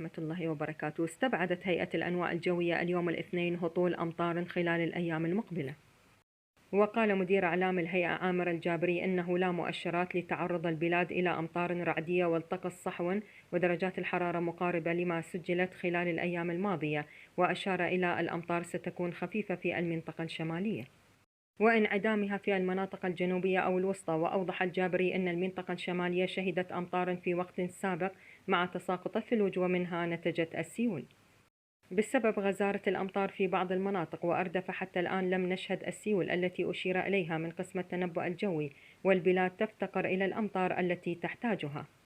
ورحمة الله وبركاته. استبعدت هيئة الأنواء الجوية اليوم الاثنين هطول أمطار خلال الأيام المقبلة. وقال مدير أعلام الهيئة عامر الجابري إنه لا مؤشرات لتعرض البلاد إلى أمطار رعدية والطقس صحو، ودرجات الحرارة مقاربة لما سجلت خلال الأيام الماضية، وأشار إلى الأمطار ستكون خفيفة في المنطقة الشمالية وانعدامها في المناطق الجنوبية أو الوسطى. وأوضح الجابري أن المنطقة الشمالية شهدت أمطار في وقت سابق مع تساقط الثلوج ومنها نتجت السيول بسبب غزارة الأمطار في بعض المناطق. وأردف حتى الآن لم نشهد السيول التي أشير إليها من قسم التنبؤ الجوي، والبلاد تفتقر إلى الأمطار التي تحتاجها.